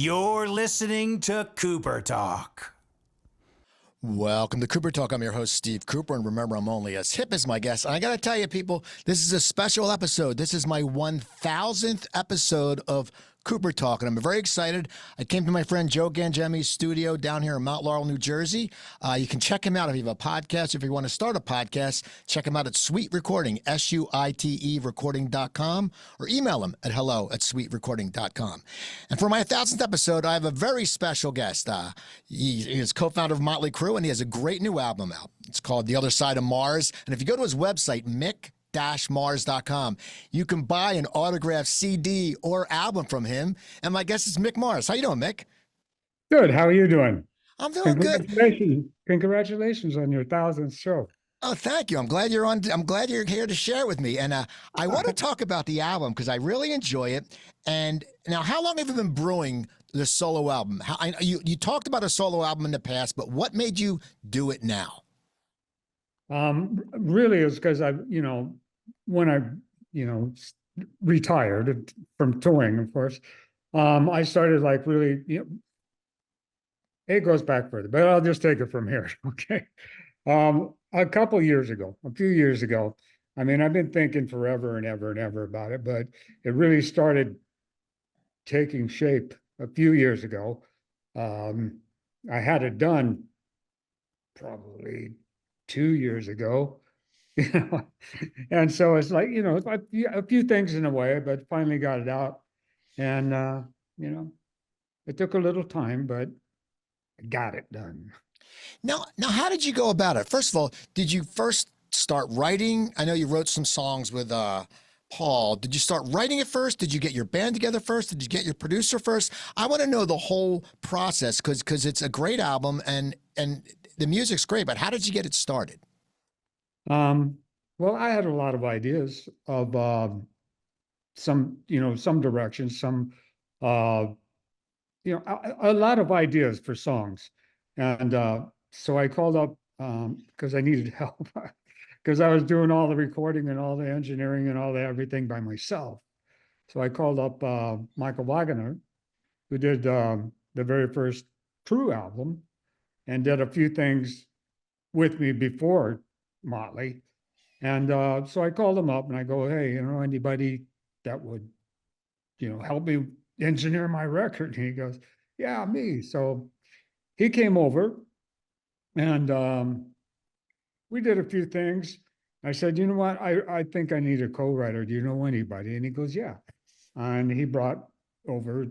You're listening to Cooper Talk. Welcome to Cooper Talk. I'm your host, Steve Cooper, and remember, I'm only as hip as my guest. And I got to tell you, people, this is a special episode. This is my 1000th episode of Cooper Talk, and I'm very excited. I came to my friend Joe Gangemi's studio down here in Mount Laurel, New Jersey. You can check him out if you have a podcast. If you want to start a podcast, check him out at SuiteRecording, SUITE recording.com, or email him at hello@suiterecording.com. And for my 1000th episode, I have a very special guest. He is co-founder of Motley Crue, and he has a great new album out. It's called The Other Side of Mars. And if you go to his website, mickmars.com, you can buy an autographed CD or album from him. And my guest is Mick Mars. How you doing, Mick? Good. How are you doing? I'm doing good. Congratulations on your 1000th show. Oh, thank you. I'm glad you're on. I'm glad you're here to share it with me. And I want to talk about the album because I really enjoy it. And now, how long have you been brewing the solo album? You talked about a solo album in the past, but what made you do it now? Really, it's because when I, retired from touring, of course, I started like really, it goes back further, but I'll just take it from here. Okay. A few years ago, I mean, I've been thinking forever and ever and ever about it, but it really started taking shape a few years ago. I had it done probably 2 years ago, and so it's like, a few things in a way, but finally got it out. And, it took a little time, but I got it done. Now, how did you go about it? First of all, did you first start writing? I know you wrote some songs with Paul. Did you start writing it first? Did you get your band together first? Did you get your producer first? I want to know the whole process because it's a great album and the music's great, but how did you get it started? Well, I had a lot of ideas of some directions, a lot of ideas for songs. And so I called up because I needed help because I was doing all the recording and all the engineering and all the everything by myself. So I called up Michael Wagner, who did the very first Crüe album and did a few things with me before Motley. And so I called him up and I go, hey, anybody that would, help me engineer my record? And he goes, yeah, me. So he came over and we did a few things. I said, you know what? I think I need a co-writer. Do you know anybody? And he goes, yeah. And he brought over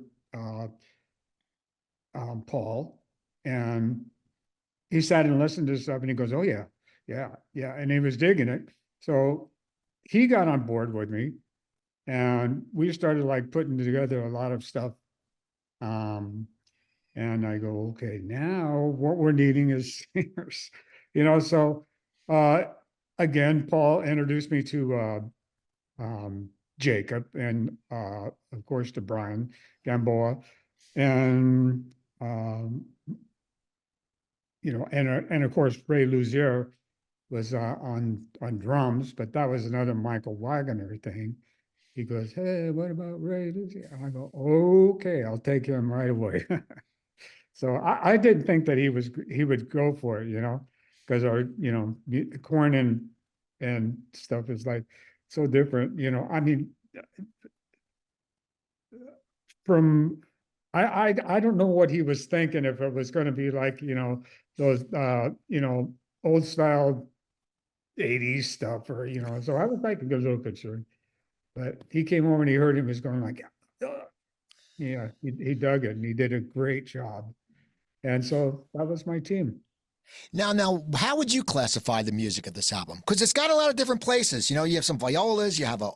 Paul, and he sat and listened to stuff and he goes, oh yeah. And he was digging it. So he got on board with me and we started like putting together a lot of stuff. And I go, okay, now what we're needing is singers, so again, Paul introduced me to Jacob and of course to Brian Gamboa and and of course Ray Luzier was on drums, but that was another Michael Wagner thing. He goes, hey, what about Ray Luzier? I go, okay, I'll take him right away. So I didn't think that he would go for it, because our Korn and stuff is like so different. I mean, from I don't know what he was thinking, if it was going to be like those old style 80s stuff or so I was like a little concerned, but he came over and he heard him was going like, yeah, he dug it and he did a great job. And so that was my team. Now, how would you classify the music of this album? Because it's got a lot of different places. You have some violas, you have a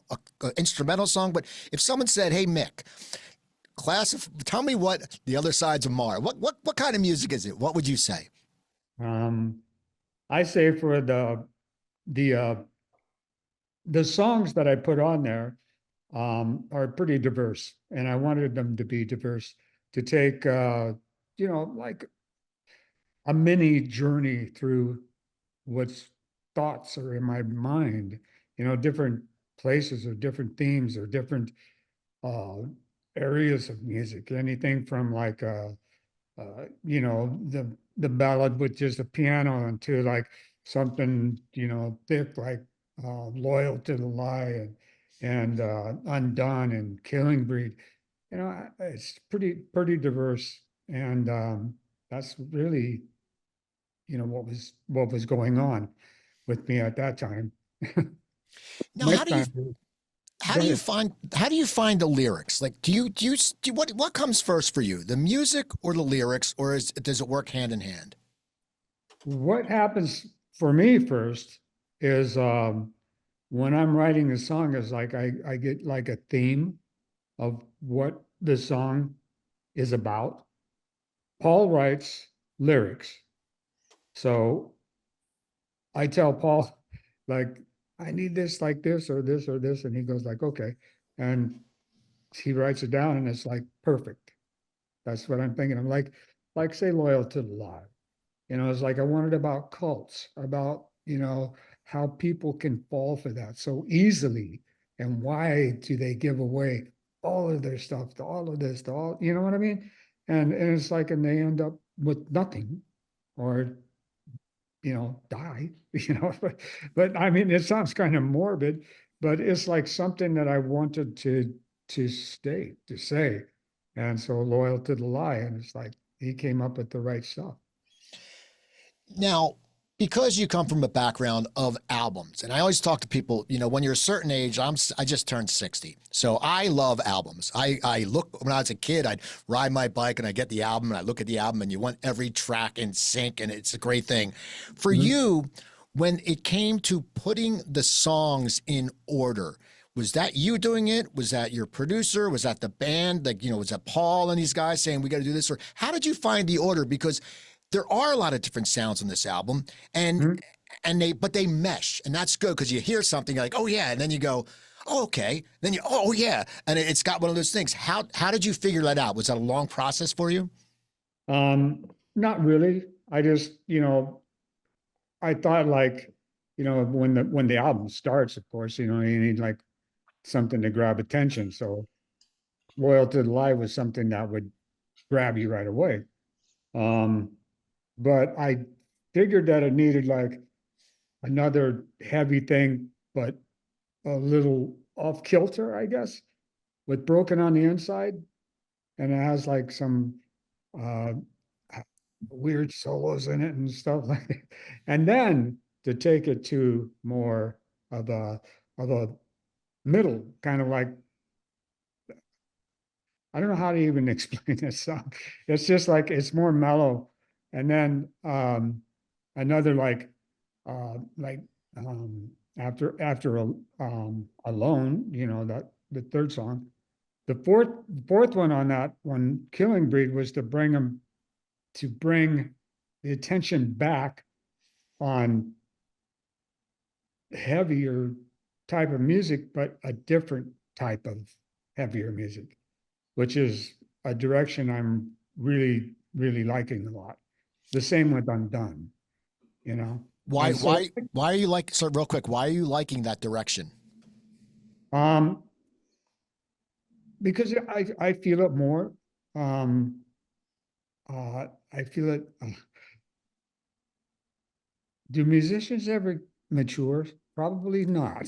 instrumental song. But if someone said, "Hey, Mick, tell me what The Other Sides of Mars. What kind of music is it?" What would you say? I say for the songs that I put on there are pretty diverse, and I wanted them to be diverse to take like a mini journey through what's thoughts are in my mind, different places or different themes or different areas of music, anything from like you know, the ballad with just a piano into like something, you know, thick like Loyal to the Lie and Undone and Killing Breed. You know, it's pretty diverse, and that's really, you know, what was going on with me at that time. Now, Next time, how go do you ahead. find the lyrics? Like, what comes first for you, the music or the lyrics, or does it work hand in hand? What happens for me first is when I'm writing a song is like I get like a theme of what the song is about. Paul writes lyrics. So I tell Paul, like, I need this like this or this or this. And he goes like, okay. And he writes it down and it's like perfect. That's what I'm thinking. I'm like say Loyal to the Lie. You know, it's like I wanted about cults, about, you know, how people can fall for that so easily. And why do they give away all of their stuff to all of this, to all, you know what I mean? And it's like, and they end up with nothing or, you know, die, you know, but I mean, it sounds kind of morbid, but it's like something that I wanted to state, to say. And so Loyal to the Lie. And it's like, he came up with the right stuff. Now, because you come from a background of albums, and I always talk to people, you know, when you're a certain age, I just turned 60. So I love albums. I look, when I was a kid, I'd ride my bike and I get the album and I look at the album and you want every track in sync and it's a great thing. For Mhm. you, when it came to putting the songs in order, was that you doing it? Was that your producer? Was that the band? Like, you know, was that Paul and these guys saying we got to do this? Or how did you find the order? Because there are a lot of different sounds on this album, and Mhm. they mesh, and that's good because you hear something you're like, oh yeah, and then you go, oh okay, then you oh yeah, and it's got one of those things. How did you figure that out? Was that a long process for you? Not really. I just, you know, I thought like, you know, when the album starts, of course, you know, you need like something to grab attention. So Loyal to the Lie was something that would grab you right away. Um, but I figured that it needed like another heavy thing, but a little off kilter, I guess, with Broken on the Inside. And it has like some uh weird solos in it and stuff like that. And then to take it to more of a middle, kind of like, I don't know how to even explain this song. It's just like it's more mellow. And then another like after Alone, you know, that the third song. The fourth one on that one, Killing Breed, was to bring the attention back on heavier type of music, but a different type of heavier music, which is a direction I'm really liking a lot. The same with Undone, you know. Why And so why are you like so real quick? Why are you liking that direction? um because I feel it more. Um I feel it. Do musicians ever mature? Probably not.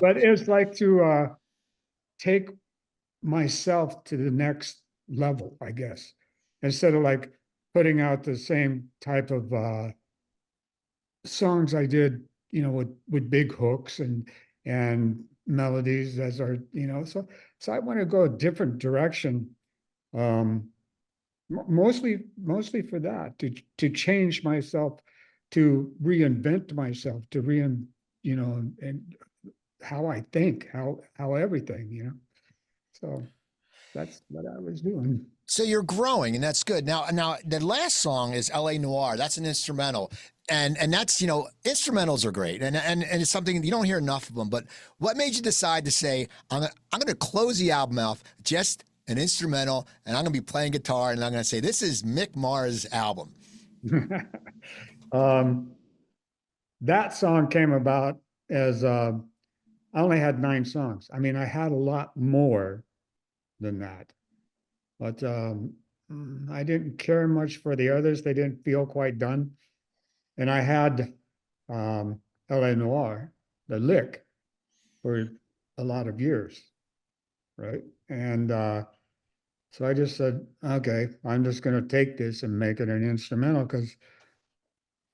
But it's like to take myself to the next level, I guess, instead of like putting out the same type of songs I did, you know, with big hooks and melodies as are, you know, so I want to go a different direction. Um, mostly for that, to change myself, to reinvent myself, to you know, and how I think, how everything, you know. So that's what I was doing. So you're growing, and that's good. Now the last song is L.A. Noir. That's an instrumental, and that's you know instrumentals are great, and it's something you don't hear enough of them. But what made you decide to say I'm gonna close the album off just an instrumental, and I'm gonna be playing guitar, and I'm gonna say this is Mick Mars' album. um, that song came about as I only had 9 songs. I mean, I had a lot more, than that. But I didn't care much for the others. They didn't feel quite done. And I had L.A. Noir, the lick, for a lot of years, right? And so I just said, okay, I'm just going to take this and make it an instrumental because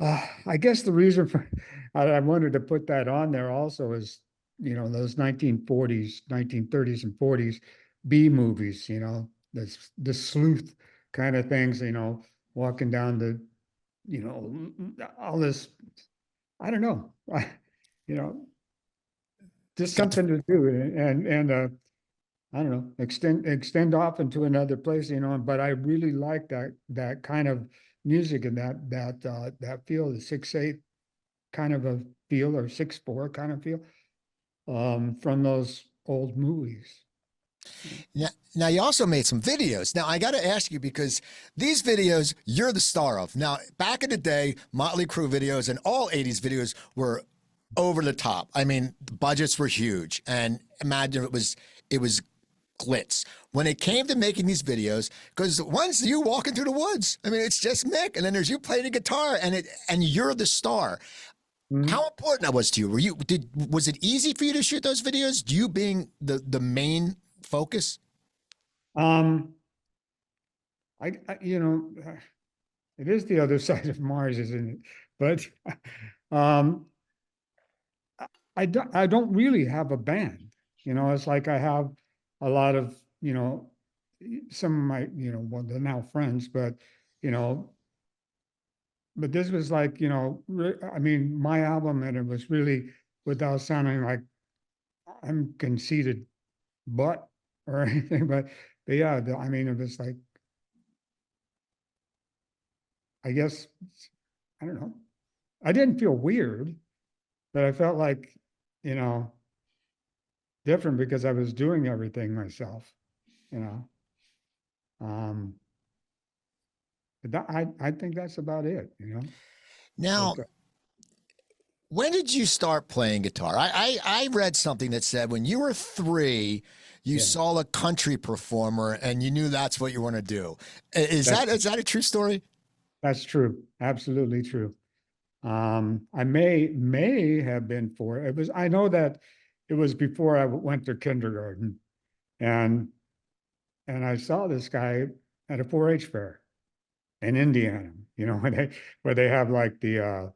I guess the reason for I wanted to put that on there also is, those 1940s, 1930s and 40s B movies, the sleuth kind of things, walking down the, all this, I don't know, you know, just Got the something to do and I don't know, extend off into another place, but I really like that kind of music and that feel, the 6/8 kind of a feel or 6/4 kind of feel from those old movies. Now, you also made some videos. Now, I got to ask you because these videos you're the star of. Now, back in the day, Motley Crue videos and all 80s videos were over the top. I mean, the budgets were huge, and imagine it was glitz. When it came to making these videos, because once you walking through the woods, I mean, it's just Mick, and then there's you playing the guitar, and you're the star. Mhm. How important that was to you? Was it easy for you to shoot those videos? You being the main focus? Um, it is the other side of Mars, isn't it? But um, I don't really have a band. It's like I have a lot of, some of my, well, they're now friends, but you know, but this was like, I mean, my album, and it was really without sounding like I'm conceited, but or anything, but yeah, I mean, it was like, I guess, I don't know. I didn't feel weird, but I felt like, you know, different because I was doing everything myself, you know. Um, but I think that's about it. Now, But when did you start playing guitar? I read something that said when you were 3, you yeah, saw a country performer and you knew that's what you want to do. that's Is that a true story? that's true. Absolutely true. I may have been 4. I know that it was before I went to kindergarten, and I saw this guy at a 4-H fair in Indiana, where they have like the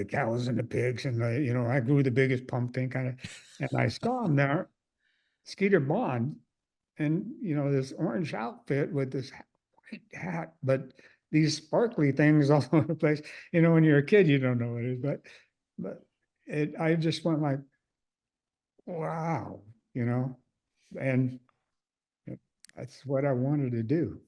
cows and the pigs and I grew the biggest pumpkin kind of, and I saw him there, Skeeter Bond, and this orange outfit with this white hat, but these sparkly things all over the place. When you're a kid, you don't know what it is, but I just went like, wow, you know, and that's what I wanted to do.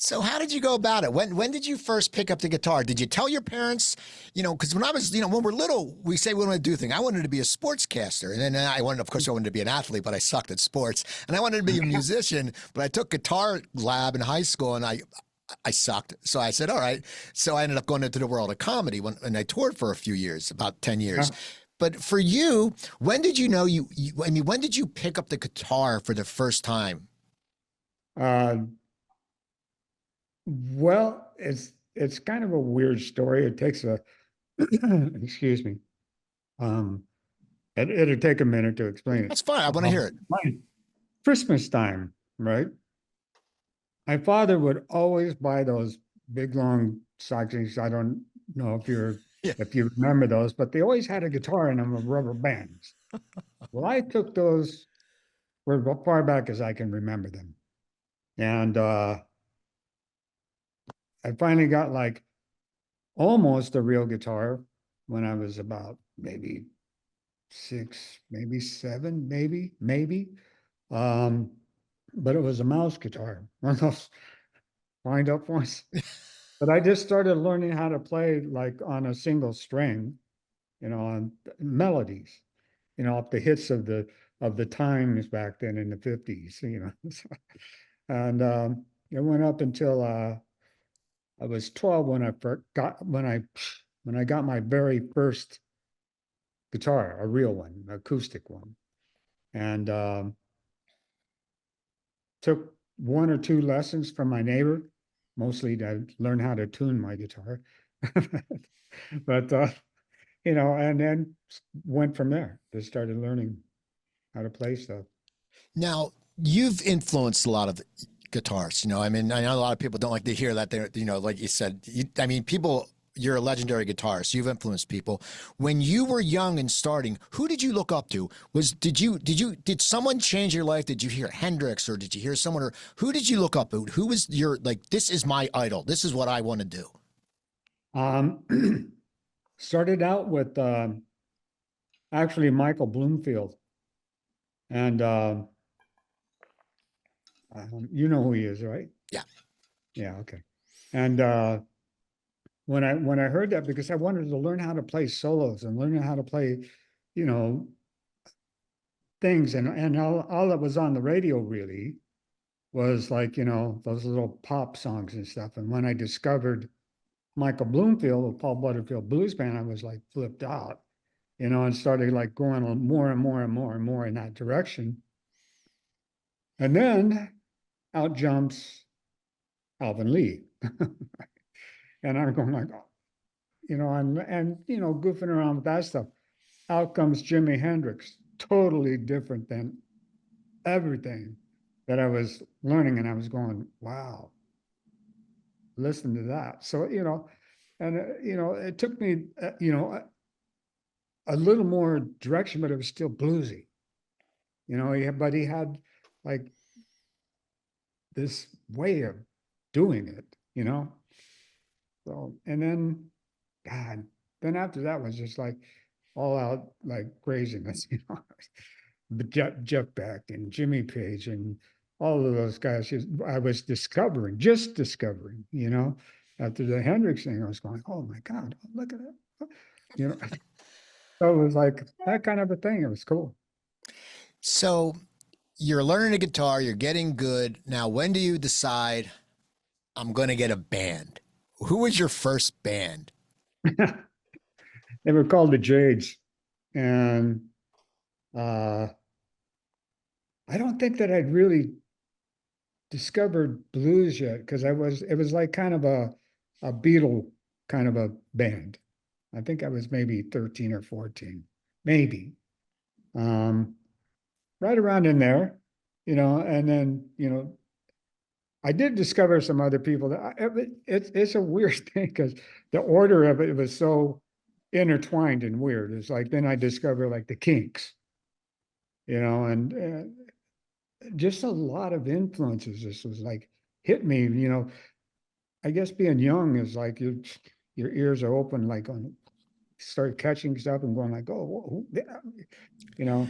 So how did you go about it? When did you first pick up the guitar? Did you tell your parents? Because when I was, when we're little, we say we want to do things. I wanted to be a sportscaster, and then of course, I wanted to be an athlete, but I sucked at sports. And I wanted to be a musician, but I took guitar lab in high school, and I sucked. So I said, all right. So I ended up going into the world of comedy and I toured for a few years, about 10 years. Yeah. But for you, when did you know I mean, when did you pick up the guitar for the first time? Uh, well, it's kind of a weird story. It takes a excuse me. Um, it'll take a minute to explain it. That's fine. I want to hear it. Christmas time, right? My father would always buy those big long stockings. I don't know Yeah. if you remember those, but they always had a guitar in them of rubber bands. Well, I took those for as far back as I can remember them. And I finally got like almost a real guitar when I was about maybe 6, maybe 7, maybe. Um, but it was a mouse guitar, one of those wind up ones. But I just started learning how to play like on a single string, on melodies, off the hits of the times back then in the 50s. And it went up until I was 12 when I got my very first guitar, a real one, acoustic one. And took 1 or 2 lessons from my neighbor, mostly to learn how to tune my guitar. But and then went from there. Just started learning how to play stuff. Now, you've influenced a lot of guitarists. I mean, I know a lot of people don't like to hear that. They're, like you said, I mean, people, you're a legendary guitarist. You've influenced people. When you were young and starting, who did you look up to? Did someone change your life? Did you hear Hendrix, or did you hear someone, or who did you look up to? Who was your, like, this is my idol. This is what I want to do. Started out with actually Michael Bloomfield, and you know who he is, right? Yeah. Yeah. Okay. And when I heard that, because I wanted to learn how to play solos and learn how to play, things, and all that was on the radio really was like, those little pop songs and stuff. And when I discovered Michael Bloomfield with Paul Butterfield Blues Band, I was like flipped out, and started like going on more and more and more and more in that direction. And then out jumps Alvin Lee. And I'm going like, and goofing around with that stuff. Out comes Jimi Hendrix, totally different than everything that I was learning. And I was going, wow, listen to that. So, it took me, a little more direction, but it was still bluesy. But he had like this way of doing it, So, and then, God, then after that was just like all out like craziness, But Jeff Beck and Jimmy Page and all of those guys. I was just discovering, after the Hendrix thing, I was going, oh my God, look at that, So it was like that kind of a thing. It was cool. So you're learning a guitar, you're getting good. Now, when do you decide I'm going to get a band? Who was your first band? They were called the Jades. And I don't think that I'd really discovered blues yet, because it was like kind of a Beatle kind of a band. I think I was maybe 13 or 14, maybe. Right around in there, and then, I did discover some other people that it's a weird thing, because the order of it was so intertwined and weird. It's like, then I discovered like the Kinks, and just a lot of influences. This was like hit me, I guess being young is like your ears are open, like start catching stuff and going like, oh, yeah.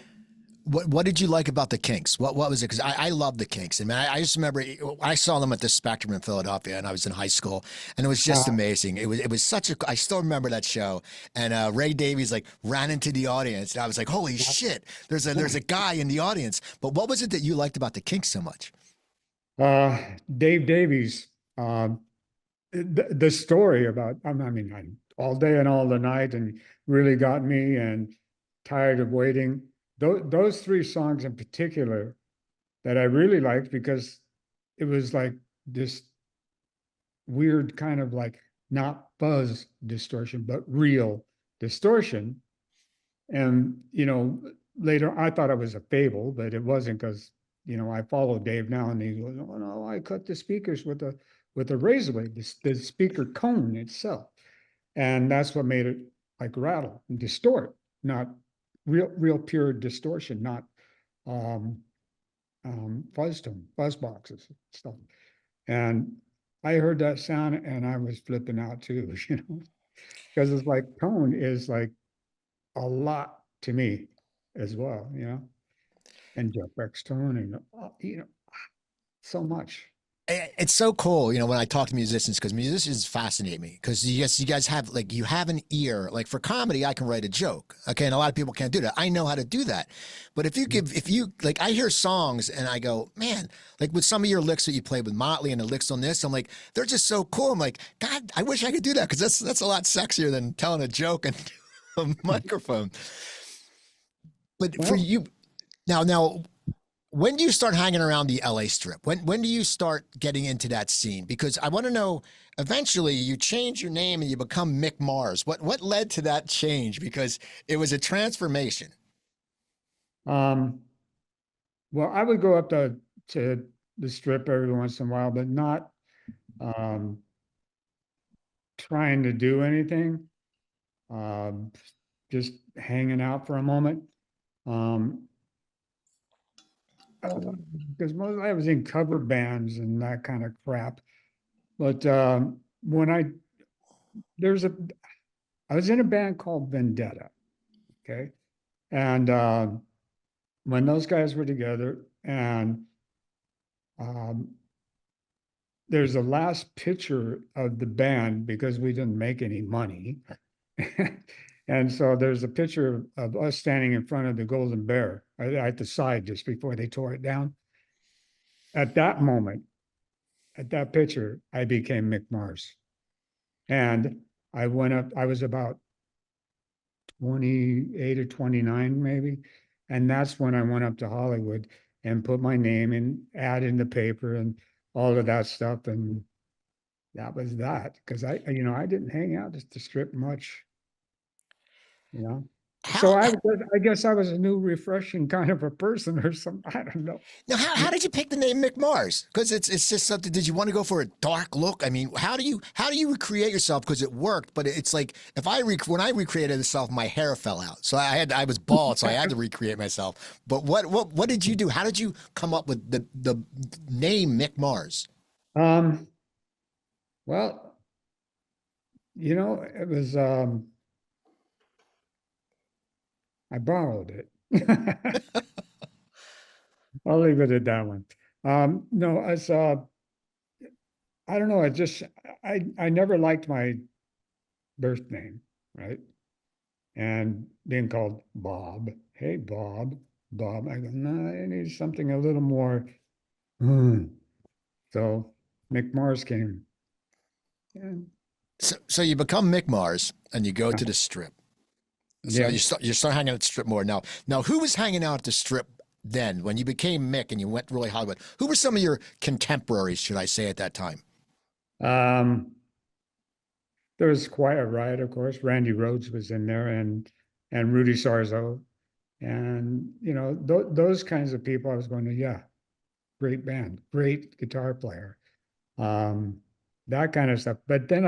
What did you like about the Kinks? What was it? Because I love the Kinks. I mean, I just remember I saw them at the Spectrum in Philadelphia, and I was in high school, and it was just amazing. It was such a. I still remember that show, and Ray Davies like ran into the audience, and I was like, holy shit! There's a guy in the audience. But what was it that you liked about the Kinks so much? Dave Davies, the story about, I mean, all day and all the night, and really got me, and Tired of Waiting. Those 3 songs in particular that I really liked, because it was like this weird kind of like not fuzz distortion, but real distortion. And, later I thought it was a fable, but it wasn't, because, I follow Dave now, and he goes, oh no, I cut the speakers with a razor blade, the speaker cone itself. And that's what made it like rattle and distort, not real pure distortion, not fuzz boxes and stuff. And I heard that sound, and I was flipping out too, because it's like tone is like a lot to me as well, and Jeff Beck's tone, and so much. It's so cool, when I talk to musicians, because musicians fascinate me, because you guys have like, you have an ear. Like for comedy, I can write a joke, okay, and a lot of people can't do that. I know how to do that, but if you like, I hear songs and I go, man, like with some of your licks that you played with Motley and the licks on this, I'm like, they're just so cool. I'm like, God, I wish I could do that, because that's a lot sexier than telling a joke and a microphone. But for you, now. when do you start hanging around the LA Strip? When do you start getting into that scene? Because I want to know. Eventually, you change your name and you become Mick Mars. What led to that change? Because it was a transformation. Um, well, I would go up to the strip every once in a while, but not um, trying to do anything. Um, just hanging out for a moment. Um, because most I was in cover bands and that kind of crap. But when there's a I was in a band called Vendetta, okay, and when those guys were together, and um, there's a last picture of the band because we didn't make any money. And so there's a picture of us standing in front of the Golden Bear at the side just before they tore it down. At that moment, at that picture, I became Mick Mars. And I went up, I was about 28 or 29 maybe. And that's when I went up to Hollywood and put my name in, ad in the paper and all of that stuff. And that was that. Because I didn't hang out at the strip much, you know. So How I guess I was a new, refreshing kind of a person or something. I don't know. now? How did you pick the name Mick Mars? Because it's just something. Did you want to go for a dark look? I mean, how do you recreate yourself? Because it worked, but it's like if when I recreated myself, my hair fell out, so I was bald, so I had to recreate myself. But what did you do? How did you come up with the name Mick Mars? Um, well, it was I borrowed it. I'll leave it at that one. No, I don't know, I never liked my birth name, right? And being called Bob. Hey, Bob, Bob. I go, no, I need something a little more. Hmm. So Mick Mars came. Yeah. So you become Mick Mars and you go to the strip. So Yeah. you start hanging out at the strip more. Now who was hanging out at the strip then when you became Mick and you went really Hollywood? Who were some of your contemporaries, should I say, at that time? Um, there was Quiet Riot, of course. Randy Rhoads was in there, and Rudy Sarzo, and those kinds of people. I was going to, yeah, great band, great guitar player, um, that kind of stuff. But then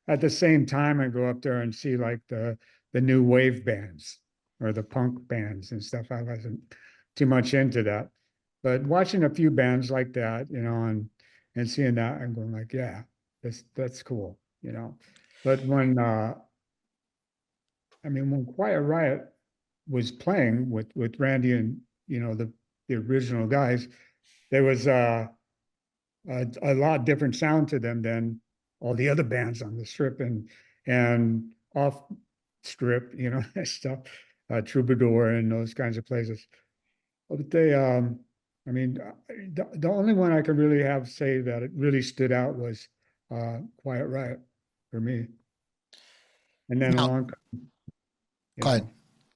at the same time, I go up there and see like the new wave bands or the punk bands and stuff. I wasn't too much into that, but watching a few bands like that, and seeing that, I'm going like, yeah, that's cool, But when Quiet Riot was playing with Randy and the original guys, there was a lot different sound to them than all the other bands on the strip and off strip, stuff, Troubadour and those kinds of places. But the only one I could really have say that it really stood out was Quiet Riot for me. And then Now, along, you go ahead.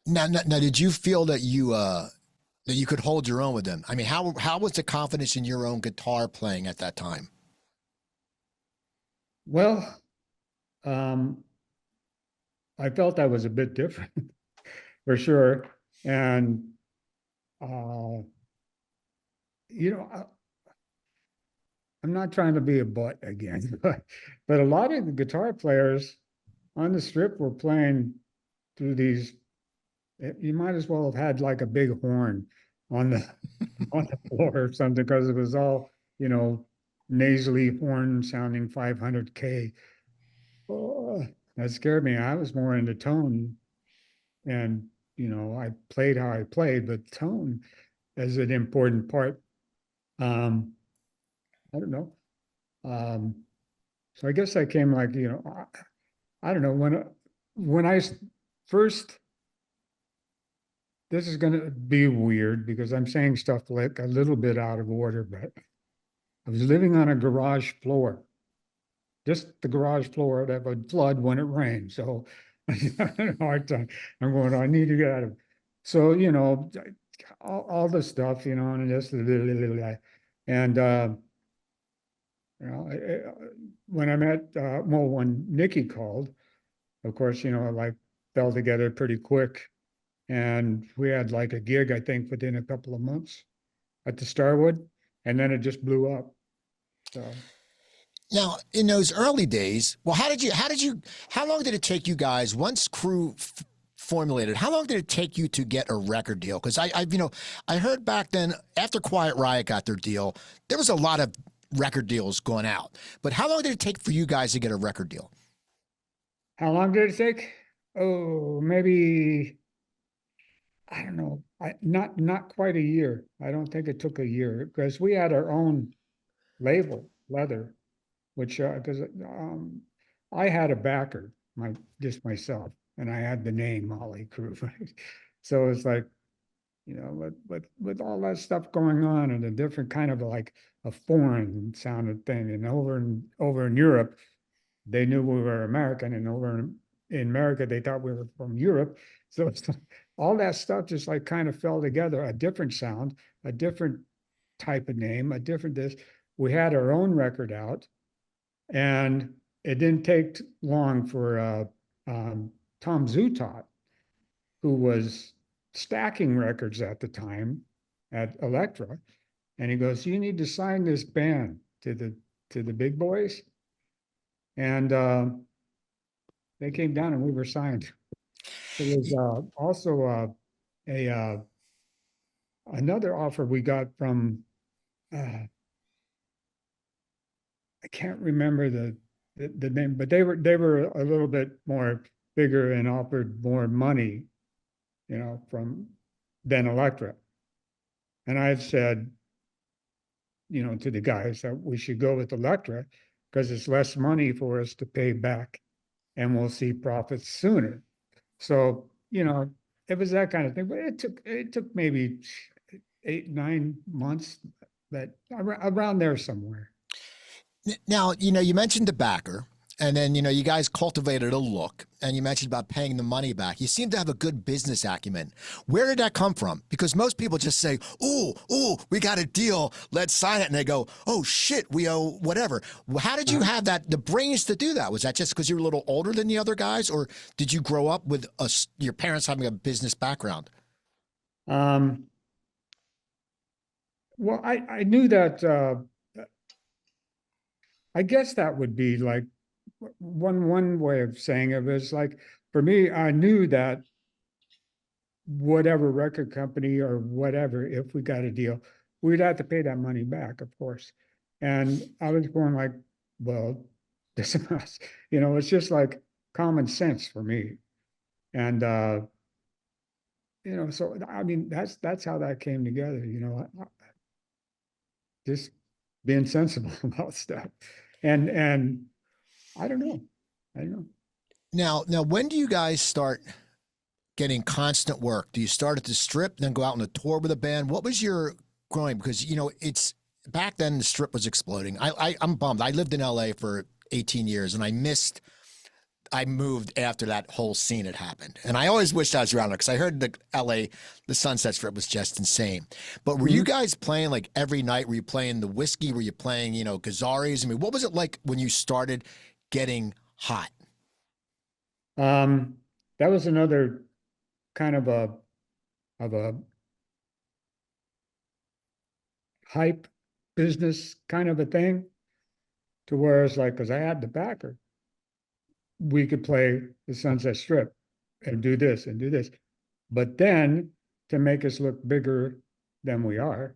know, Now, did you feel that you could hold your own with them? I mean, how was the confidence in your own guitar playing at that time? well, um, I felt I was a bit different for sure. And, uh, you know, I, I'm not trying to be a butt again, but a lot of the guitar players on the strip were playing through these. You might as well have had like a big horn on the on the floor or something because it was all nasally horn sounding 500K. Oh, that scared me. I was more into tone, and I played how I played, but tone is an important part. Um, I don't know. Um, so I guess I came like, I don't know when first, this is going to be weird because I'm saying stuff like a little bit out of order, but I was living on a garage floor, just the garage floor that would flood when it rained. So I had a hard time. I'm going, I need to get out of. So, all the stuff, and just, and, when I met, well, when Nikki called, of course, like fell together pretty quick. And we had like a gig, I think, within a couple of months at the Starwood, and then it just blew up. So Now, in those early days, well, how long did it take you guys once Crüe formulated? How long did it take you to get a record deal? Because I heard back then after Quiet Riot got their deal, there was a lot of record deals going out. But how long did it take for you guys to get a record deal? how long did it take? Oh, maybe, I don't know. Not quite a year. I don't think it took a year because we had our own label, Leather, which because I had a backer, just myself, and I had the name Motley Crue, right? So it's like, with all that stuff going on and a different kind of like a foreign sounded thing, and over in Europe, they knew we were American, and over in America, they thought we were from Europe. So it's like, all that stuff just like kind of fell together, a different sound, a different type of name, a different this. We had our own record out, and it didn't take long for Tom Zutaut, who was stacking records at the time at Elektra, and he goes, "You need to sign this band to the big boys." And they came down and we were signed. There was also a another offer we got from I can't remember the name, but they were a little bit more bigger and offered more money, from than Elektra. And I've said, to the guys that we should go with Elektra because it's less money for us to pay back and we'll see profits sooner. So, it was that kind of thing, but it took maybe 8, 9 months, but around there somewhere. Now, you mentioned the backer, and then, you guys cultivated a look, and you mentioned about paying the money back. You seem to have a good business acumen. Where did that come from? Because most people just say, oh, we got a deal, let's sign it. And they go, oh, shit, we owe whatever. How did you have the brains to do that? Was that just because you were a little older than the other guys, or did you grow up with your parents having a business background? Well, I knew that, I guess that would be like one way of saying it is like, for me, I knew that whatever record company or whatever, if we got a deal, we'd have to pay that money back, of course. And I was going like, well, this is, it's just like common sense for me. And, so, I mean, that's how that came together, just being sensible about stuff. And I don't know. Now, when do you guys start getting constant work? Do you start at the Strip, then go out on a tour with a band? What was your growing? Because, it's back then the Strip was exploding. I'm bummed. I lived in LA for 18 years and I moved after that whole scene had happened. And I always wished I was around it because I heard the Sunset Strip was just insane. But were you guys playing like every night? Were you playing the Whiskey? Were you playing, Gazzari's? I mean, what was it like when you started getting hot? That was another kind of a hype business kind of a thing, to where it's like, because I had the backer, we could play the Sunset Strip and do this and do this. But then to make us look bigger than we are,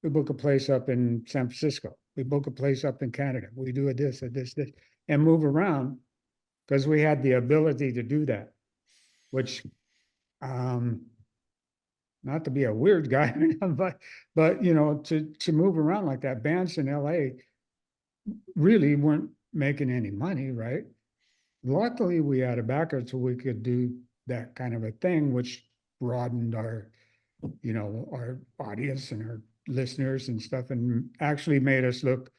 we book a place up in San Francisco. We book a place up in Canada. We do this and this, and move around because we had the ability to do that, which, not to be a weird guy, but to move around like that. Bands in LA really weren't making any money, right? Luckily, we had a backer so we could do that kind of a thing, which broadened our audience and our listeners and stuff, and actually made us look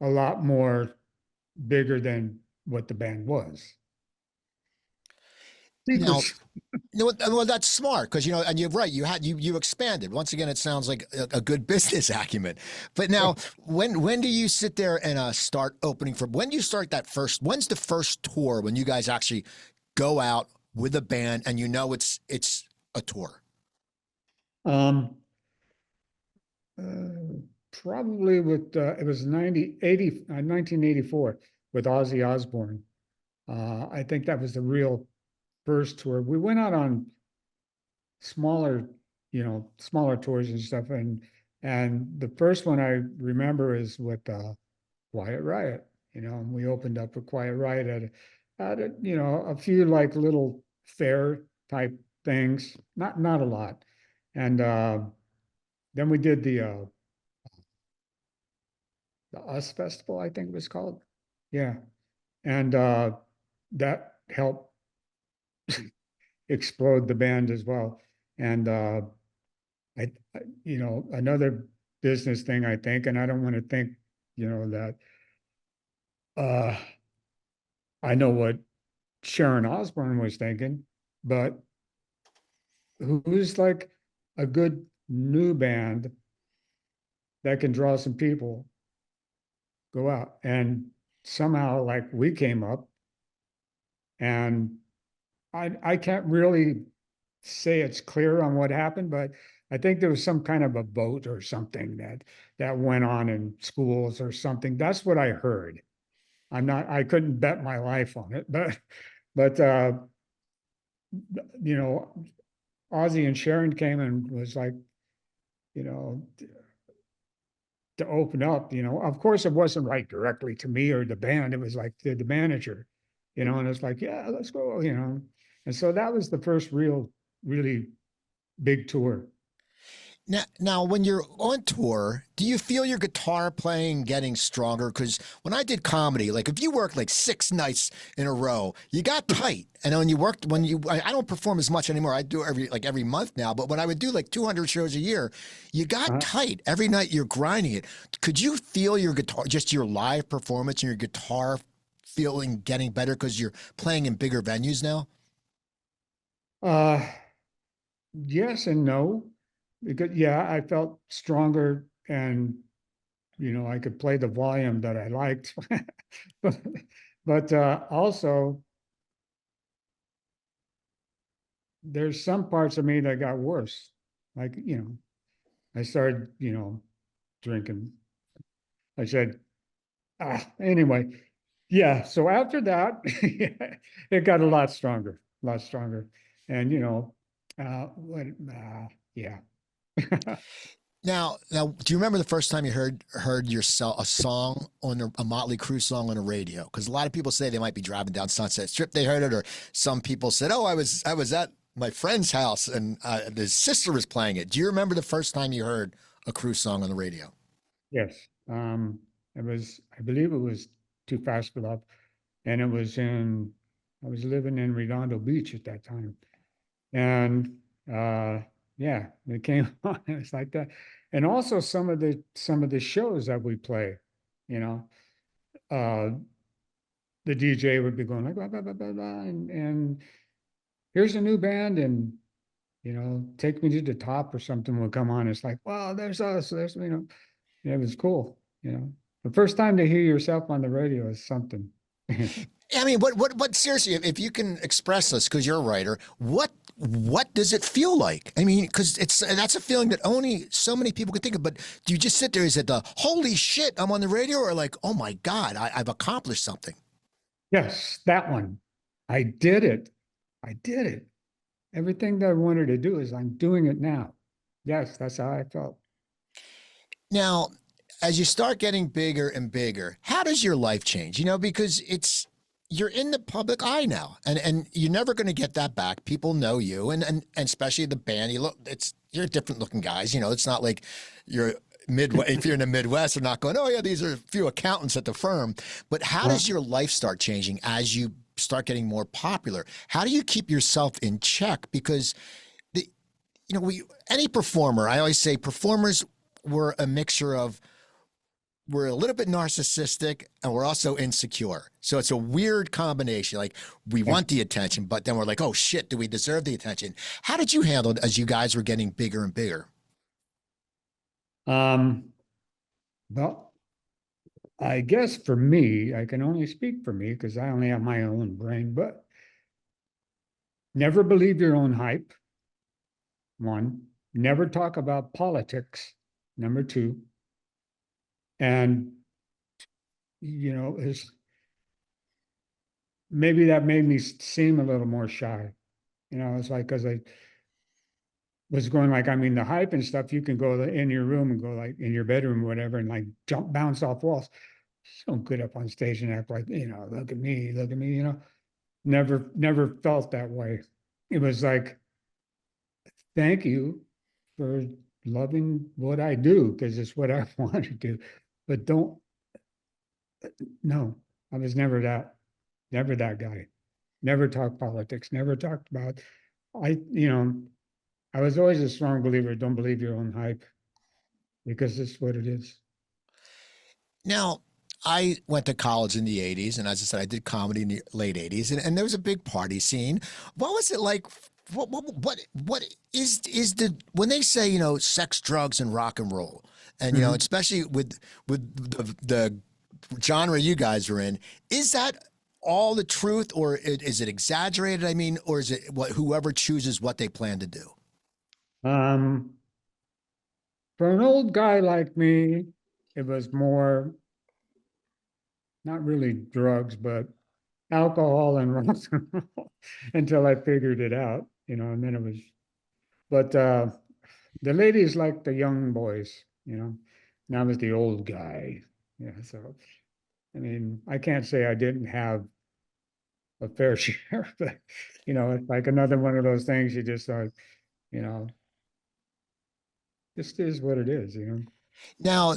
a lot more bigger than what the band was. Now, Secrets. well, that's smart because and you're right. You expanded. Once again, it sounds like a good business acumen. But now, when do you sit there and start opening for? When do you start that first? When's the first tour when you guys actually go out with a band and it's a tour? Um, Probably with it was 1984 with Ozzy Osbourne. I think that was the real first tour. We went out on smaller, smaller tours and stuff, and the first one I remember is with Quiet Riot. And we opened up with Quiet Riot at a few like little fair type things, not a lot, and then we did the US Festival, I think it was called. Yeah. And that helped explode the band as well. And another business thing, I think, and I don't want to think, that uh, I know what Sharon Osbourne was thinking, but who's like a good new band that can draw some people go out? And somehow, like, we came up, and I can't really say it's clear on what happened, but I think there was some kind of a vote or something that went on in schools or something. That's what I heard. I couldn't bet my life on it, but you know, Ozzy and Sharon came and was like, you know, to open up, of course it wasn't right directly to me or the band. It was like the manager, and it's like, yeah, let's go. And so that was the first really big tour. Now, when you're on tour, do you feel your guitar playing getting stronger? Because when I did comedy, like if you work like 6 nights in a row, you got tight. And I don't perform as much anymore. I do every month now. But when I would do like 200 shows a year, you got tight. Every night you're grinding it. Could you feel your guitar, just your live performance and your guitar getting better because you're playing in bigger venues now? Uh, yes and no, because yeah, I felt stronger, and I could play the volume that I liked, but also there's some parts of me that got worse. Like, I started, drinking. I said, anyway, yeah. So after that, it got a lot stronger. And, yeah. Now, do you remember the first time you heard yourself a song on a Motley Crue song on a radio? Because a lot of people say they might be driving down Sunset Strip, they heard it, or some people said, "Oh, I was at my friend's house and his sister was playing it." Do you remember the first time you heard a Crue song on the radio? Yes. I believe it was Too Fast for Love. And I was living in Redondo Beach at that time. And yeah, it came on. It was like that. And also some of the shows that we play, you know, uh, the DJ would be going like, blah, blah, blah, blah, blah, and here's a new band, and Take Me to the Top or something will come on. It's like, wow, there's us. It was cool. The first time to hear yourself on the radio is something. I mean, what seriously, if you can express this, because you're a writer, what does it feel like? I mean, because that's a feeling that only so many people can think of. But do you just sit there? Is it the holy shit, I'm on the radio, or like, oh my God, I've accomplished something? Yes, that one. I did it. I did it. Everything that I wanted to do is I'm doing it now. Yes, that's how I felt. Now, as you start getting bigger and bigger, how does your life change? Because you're in the public eye now, and you're never going to get that back. People know you, and especially the band. You're different looking guys. It's not like you're if you're in the Midwest, they're not going, oh yeah, these are a few accountants at the firm. But how does your life start changing as you start getting more popular? How do you keep yourself in check? Because any performer, I always say performers were a mixture of we're a little bit narcissistic and we're also insecure. So it's a weird combination. Like we want the attention, but then we're like, oh shit, do we deserve the attention? How did you handle it as you guys were getting bigger and bigger? Well, I guess for me, I can only speak for me because I only have my own brain, but never believe your own hype. One, never talk about politics. Number two, and is maybe that made me seem a little more shy. It's like because I was going like, I mean, the hype and stuff, you can go in your room and go like in your bedroom or whatever and like bounce off walls. Just don't get up on stage and act like, look at me, never felt that way. It was like, thank you for loving what I do because it's what I want to do. But no, I was never that guy. Never talked politics, never talked about, I was always a strong believer, don't believe your own hype because it's what it is. Now, I went to college in the 80s, and as I said, I did comedy in the late 80s, and there was a big party scene. What was it like? What is the, when they say, sex, drugs, and rock and roll, and, especially with the genre you guys are in, is that all the truth, or is it exaggerated? I mean, or is it whoever chooses what they plan to do? For an old guy like me, it was more, not really drugs, but alcohol and rock and roll until I figured it out, and then it was, but the ladies like the young boys, and I was the old guy. Yeah, so I mean, I can't say I didn't have a fair share, but it's like another one of those things you just you know, just is what it is. Now,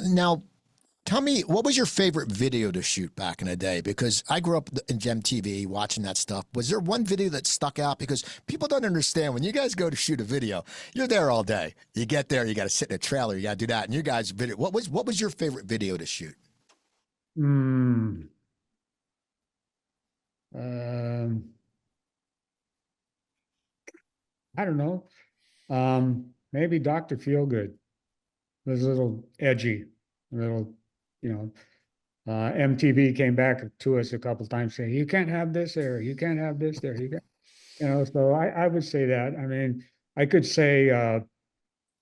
tell me, what was your favorite video to shoot back in the day? Because I grew up in MTV watching that stuff. Was there one video that stuck out? Because people don't understand, when you guys go to shoot a video, you're there all day. You get there, you got to sit in a trailer, you got to do that. And you guys video. What was your favorite video to shoot? I don't know. Maybe Dr. Feelgood was a little edgy, a little, MTV came back to us a couple times saying, you can't have this there, you can't have this there, so I would say that. I mean, I could say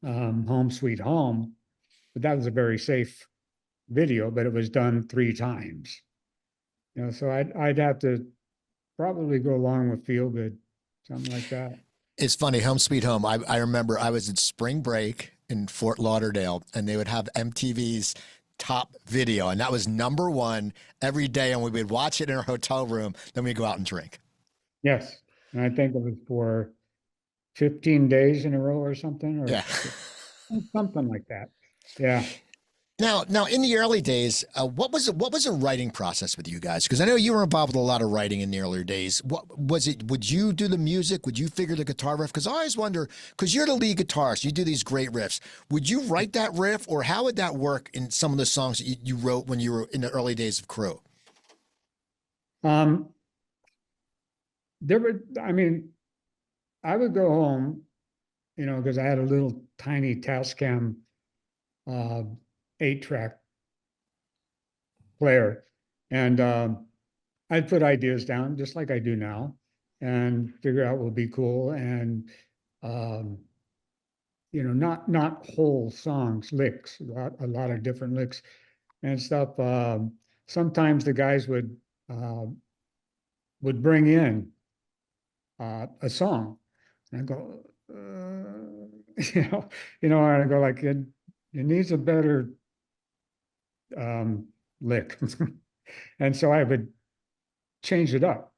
Home Sweet Home, but that was a very safe video, but it was done 3 times. So I'd have to probably go along with Feel Good, something like that. It's funny, Home Sweet Home. I remember I was in spring break in Fort Lauderdale, and they would have MTV's top video, and that was #1 every day, and we would watch it in our hotel room, then we'd go out and drink. Yes, and I think it was for 15 days in a row or something, or yeah. something like that. Yeah. Now, in the early days, what was a writing process with you guys? Because I know you were involved with a lot of writing in the earlier days. What was it? Would you do the music? Would you figure the guitar riff? Because I always wonder, because you're the lead guitarist, you do these great riffs. Would you write that riff, or how would that work in some of the songs that you wrote when you were in the early days of Crüe? I mean, I would go home, because I had a little tiny Tascam 8-track player, and I'd put ideas down just like I do now and figure out what would be cool, and not whole songs, licks, a lot of different licks and stuff. Sometimes the guys would bring in a song, and I go, and I go like, it needs a better lick. And so I would change it up.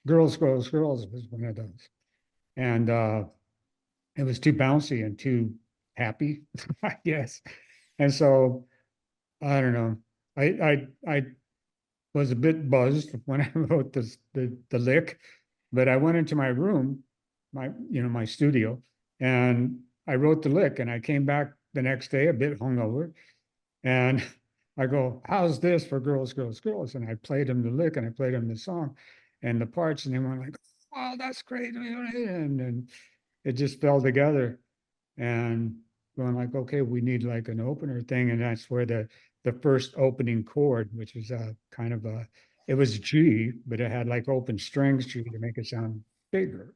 Girls, Girls, Girls was one of those. And it was too bouncy and too happy, I guess. And so I don't know. I was a bit buzzed when I wrote the lick, but I went into my room, my studio, and I wrote the lick, and I came back the next day a bit hungover, and I go, how's this for girls, girls, girls? And I played them the lick and I played them the song and the parts, and they were like, oh, that's great. And then it just fell together. And going like, okay, we need like an opener thing. And that's where the first opening chord, which was a kind of a, it was G, but it had like open strings G to make it sound bigger.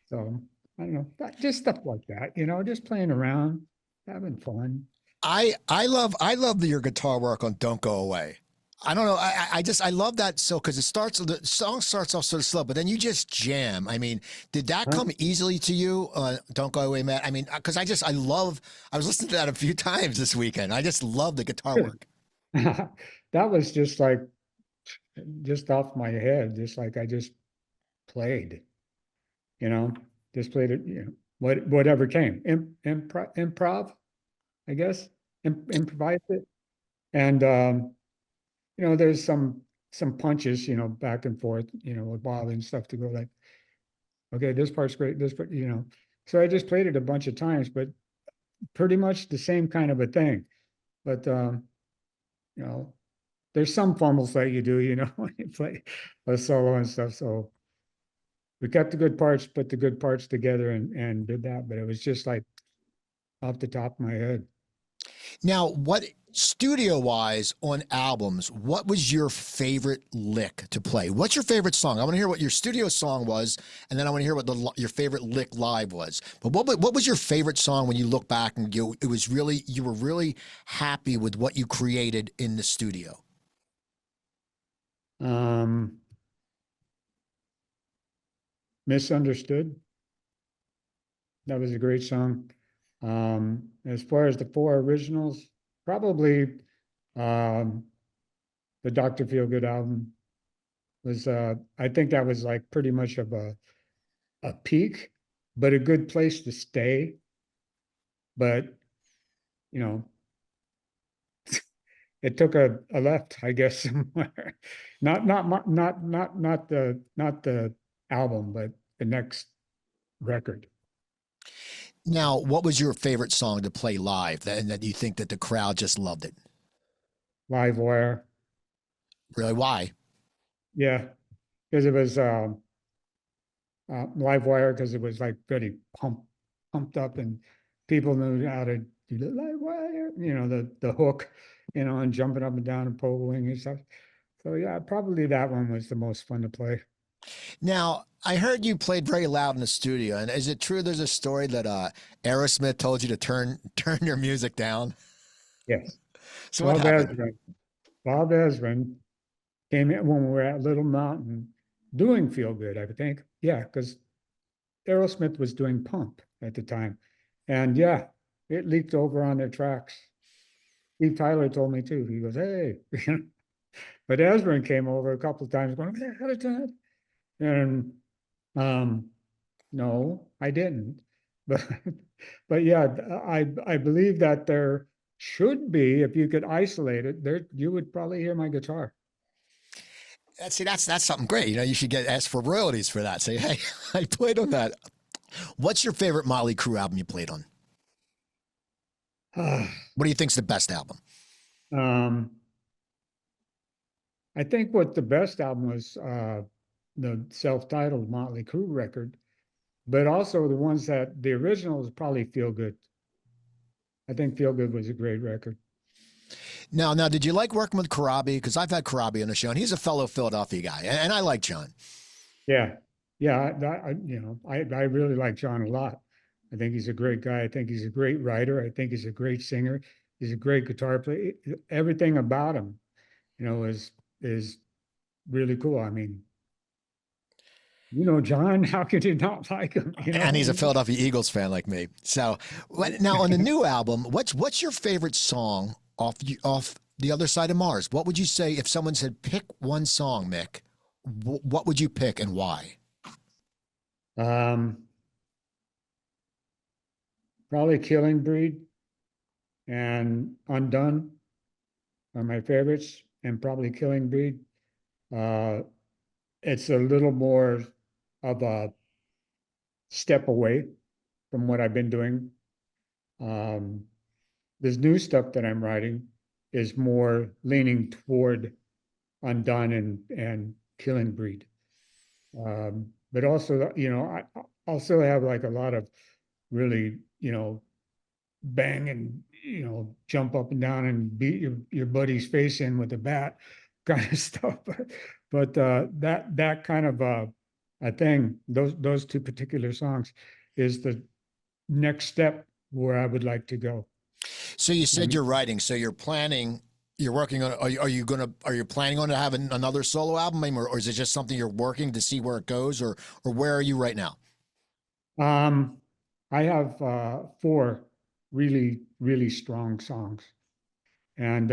So I don't know, just stuff like that, just playing around, having fun. I love your guitar work on "Don't Go Away." I don't know. I love that so because the song starts off sort of slow, but then you just jam. I mean, did that Huh? come easily to you? "Don't Go Away, Matt." I mean, because I was listening to that a few times this weekend. I just love the guitar work. That was just like just off my head, just like I just played, you know, just played it, whatever came. Improv, I guess. Improvise it. And there's some punches, back and forth, with Bob and stuff to go like, okay, this part's great, this part, So I just played it a bunch of times, but pretty much the same kind of a thing. But you know, there's some fumbles that you do, when you play a solo and stuff. So we kept the good parts, put the good parts together and did that. But it was just like off the top of my head. Now, what studio wise on albums, what was your favorite lick to play? What's your favorite song? I want to hear what your studio song was, and then I want to hear what your favorite lick live was. But what was your favorite song when you look back and you were really happy with what you created in the studio? Um, Misunderstood. That was a great song. As far as the four originals, probably um, the Dr. Feelgood album was, I think that was like pretty much of a peak, but a good place to stay. But, you know, it took a left, I guess, somewhere. Not the album, but the next record. Now, what was your favorite song to play live and that you think that the crowd just loved it? Live Wire. Really, why? Yeah, because it was Live Wire, because it was like pretty pumped up, and people knew how to do the Live Wire, the hook, and jumping up and down and poling and stuff. So yeah, probably that one was the most fun to play. Now, I heard you played very loud in the studio, and is it true there's a story that Aerosmith told you to turn your music down? Yes, So what Bob happened? Ezrin. Bob Ezrin came in when we were at Little Mountain doing Feel Good, I think. Yeah, because Aerosmith was doing Pump at the time. And yeah, it leaked over on their tracks. Steve Tyler told me too. He goes, hey, but Ezrin came over a couple of times going, hey, how did that? And um, no, I didn't. But but yeah, I believe that there should be, if you could isolate it, there you would probably hear my guitar. That's something great. You should get asked for royalties for that. Say, hey, I played on that. What's your favorite Motley Crue album you played on? What do you think's the best album? um, I think what the best album was the self-titled Motley Crue record, but also the ones that the originals probably Feel Good. I think Feel Good was a great record. Now, did you like working with Corabi? Because I've had Corabi on the show, and he's a fellow Philadelphia guy, and I like John. Yeah, yeah, I really like John a lot. I think he's a great guy. I think he's a great writer. I think he's a great singer. He's a great guitar player. Everything about him, is really cool. I mean, John, how could you not like him? And he's a Philadelphia Eagles fan like me. So now on the new album, what's your favorite song off the other side of Mars? What would you say if someone said pick one song, Mick? What would you pick and why? Um, Probably Killing Breed and Undone are my favorites, and probably Killing Breed. Uh, it's a little more of a step away from what I've been doing. Um, there's new stuff that I'm writing, is more leaning toward Undone and Killing Breed. But also, I also have like a lot of really, bang and, jump up and down and beat your buddy's face in with a bat kind of stuff. But that kind of a thing, those two particular songs is the next step where I would like to go. So you said you're writing, so you're planning, you're working on, are you planning on to have another solo album, or is it just something you're working to see where it goes, or where are you right now? I have 4 really, really strong songs. And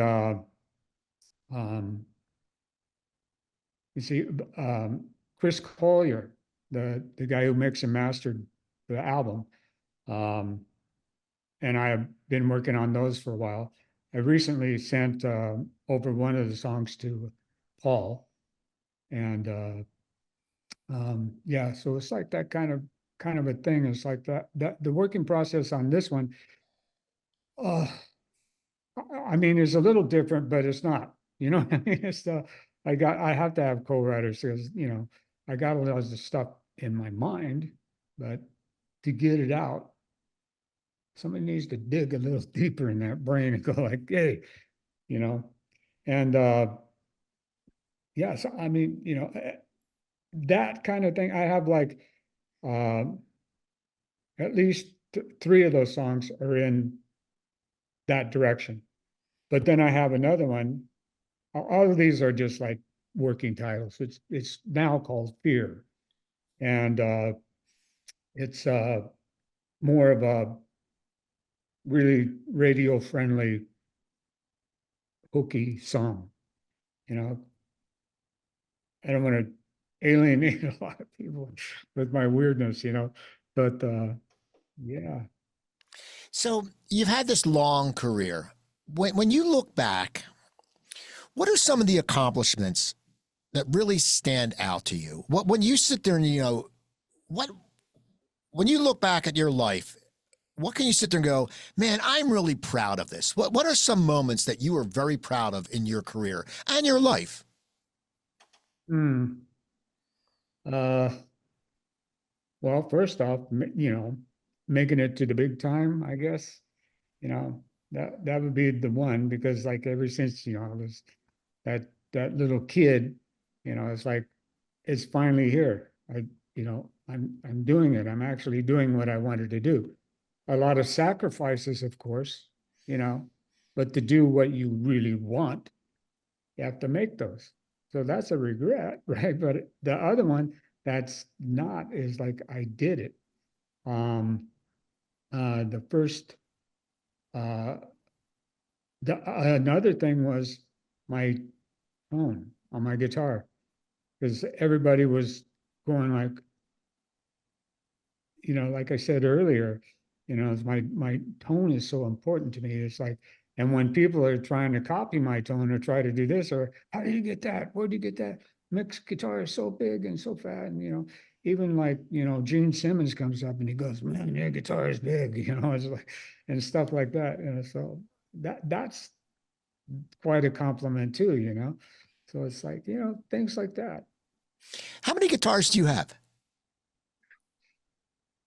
you see, Chris Collier, the guy who mixed and mastered the album, and I have been working on those for a while. I recently sent over one of the songs to Paul, and yeah, so it's like that kind of a thing. It's like that the working process on this one, I mean, it's a little different, but it's not. You know what I mean? It's I have to have co-writers because I got a lot of stuff in my mind, but to get it out, somebody needs to dig a little deeper in that brain and go like, hey, and yeah, so I mean, that kind of thing. I have like at least 3 of those songs are in that direction. But then I have another one. All of these are just like working titles. It's now called Fear, and it's more of a really radio friendly, hooky song. I don't want to alienate a lot of people with my weirdness, but yeah. So you've had this long career. When you look back, what are some of the accomplishments that really stand out to you? When you sit there and when you look back at your life, what can you sit there and go, man, I'm really proud of this? What are some moments that you are very proud of in your career and your life? Well, first off, making it to the big time, I guess, that would be the one, because like ever since, I was that little kid, it's like, it's finally here. I'm doing it. I'm actually doing what I wanted to do. A lot of sacrifices, of course, but to do what you really want, you have to make those. So that's a regret, right? But the other one that's not is like I did it. The first, another thing was my tone on my guitar, because everybody was going like, like I said earlier, my tone is so important to me. It's like, and when people are trying to copy my tone or try to do this, or how do you get that? Where do you get that? Mick's guitar is so big and so fat, and even like Gene Simmons comes up and he goes, "Man, your guitar is big," it's like, and stuff like that. So that's quite a compliment too. So it's like things like that. How many guitars do you have?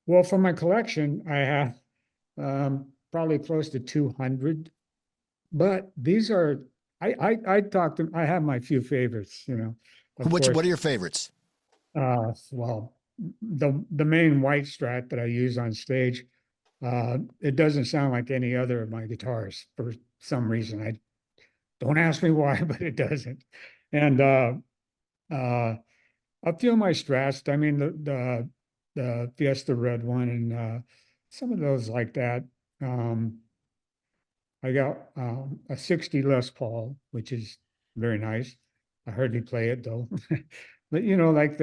Well, for my collection, I have probably close to 200, but these are I have my few favorites, of What course. are your favorites? Well, the main white Strat that I use on stage, it doesn't sound like any other of my guitars for some reason. I don't ask me why, but it doesn't. And a few of my Strats, I mean the Fiesta Red one, and some of those like that. I got a 60 Les Paul, which is very nice. I hardly play it though. But like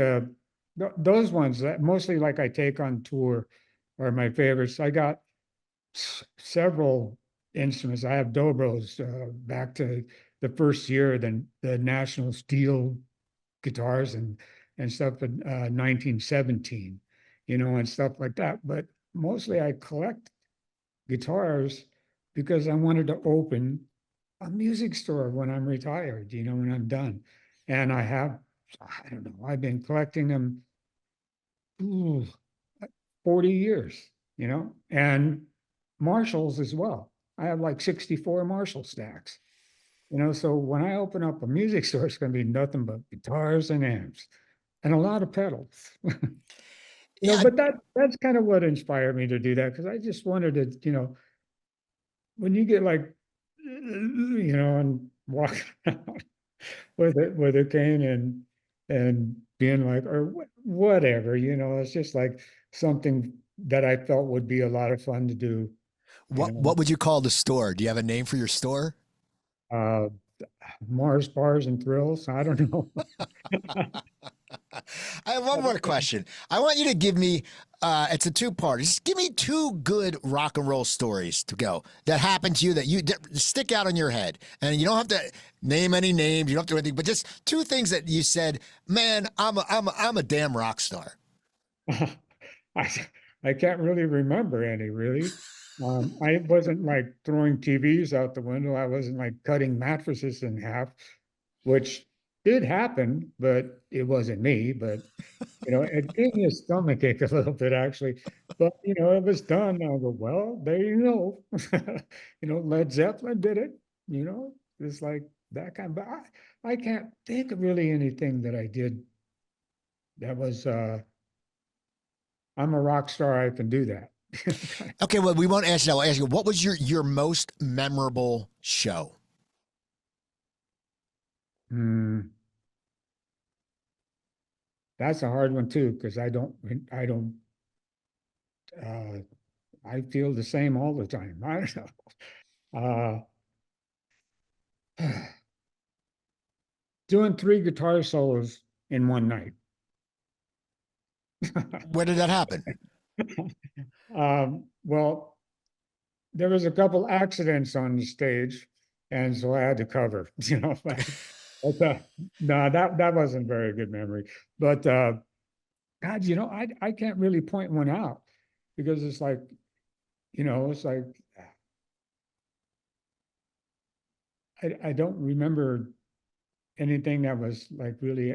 those ones that mostly like I take on tour are my favorites. I got several instruments. I have Dobros back to the first year, then the National Steel guitars and stuff in 1917, and stuff like that. But mostly I collect guitars because I wanted to open a music store when I'm retired, when I'm done. And I don't know, I've been collecting them, ooh, 40 years, and Marshalls as well. I have like 64 Marshall stacks, so when I open up a music store, it's going to be nothing but guitars and amps and a lot of pedals. Yeah, But that's kind of what inspired me to do that, because I just wanted to, when you get like, and walk around with a cane and being like, or whatever, it's just like something that I felt would be a lot of fun to do, what would you call the store? Do you have a name for your store? uh, Mars bars and thrills. I don't know. I have one more question. I want you to give me, it's a two-part. Just give me two good rock and roll stories to go that happened to you that stick out in your head. And you don't have to name any names. You don't have to do anything, but just two things that you said, man, I'm a damn rock star. I I can't really remember any really. I wasn't like throwing TVs out the window. I wasn't like cutting mattresses in half, which did happen, but it wasn't me. But it gave me a stomachache a little bit actually. But it was done. I go, well, there you go. Led Zeppelin did it. It's like that kind. But I can't think of really anything that I did that was. I'm a rock star. I can do that. Okay, well, we won't ask you that. We'll ask you, what was your most memorable show? Hmm. That's a hard one too, because uh, I feel the same all the time. I don't know. Doing 3 guitar solos in one night. Where did that happen? Well, there was a couple accidents on the stage, and so I had to cover, but, no, that wasn't very good memory. But God, I can't really point one out, because it's like, it's like I don't remember anything that was like really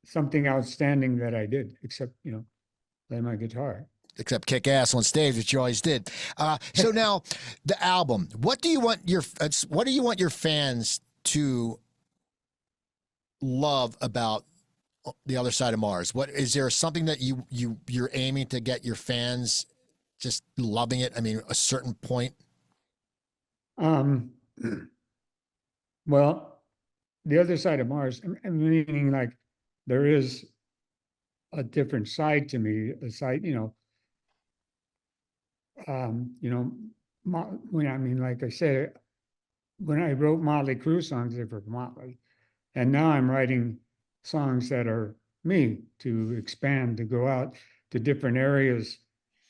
something outstanding that I did, except, play my guitar. Except kick ass on stage, which you always did. So now, the album. What do you want your fans to love about The Other Side of Mars? What is there something that you're aiming to get your fans just loving it? I mean, a certain point. Um, well, The Other Side of Mars, meaning like there is a different side to me, a side, um, you know, when I mean, like I said, when I wrote Motley Crue songs, they were Motley, and now I'm writing songs that are me, to expand, to go out to different areas,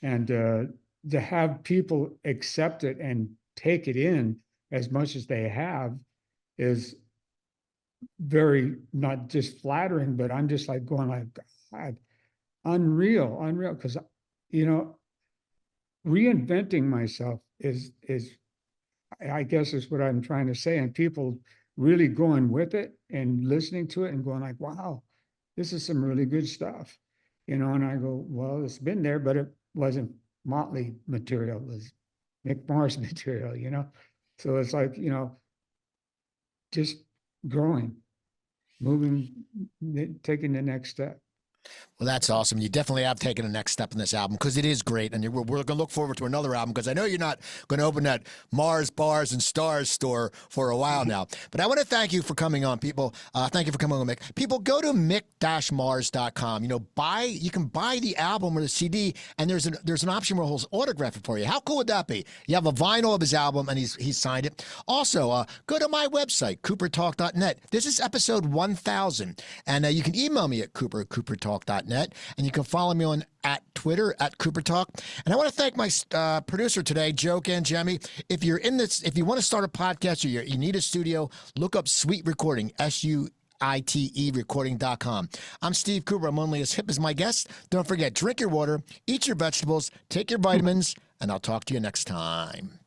and to have people accept it and take it in as much as they have is very, not just flattering, but I'm just like going like, God, unreal, because you know reinventing myself is I guess is what I'm trying to say, and people really going with it and listening to it and going like, wow, this is some really good stuff, and I go, well, it's been there, but it wasn't Motley material, it was Mick Mars material, so it's like, just growing, moving, taking the next step. Well, that's awesome. You definitely have taken the next step in this album, because it is great, and we're going to look forward to another album, because I know you're not going to open that Mars Bars and Stars store for a while now. But I want to thank you for coming on, people. Thank you for coming on, Mick. People, go to mick-mars.com. You can buy the album or the CD, and there's an option where he'll autograph it for you. How cool would that be? You have a vinyl of his album, and he's signed it. Also, go to my website, coopertalk.net. This is episode 1000, and you can email me at coopertalk.net. And you can follow me on at Twitter at CooperTalk. And I want to thank my producer today, Joe Gangemi. If you want to start a podcast or you need a studio, look up SuiteRecording, SUITE recording.com. I'm Steve Cooper. I'm only as hip as my guest. Don't forget, drink your water, eat your vegetables, take your vitamins, and I'll talk to you next time.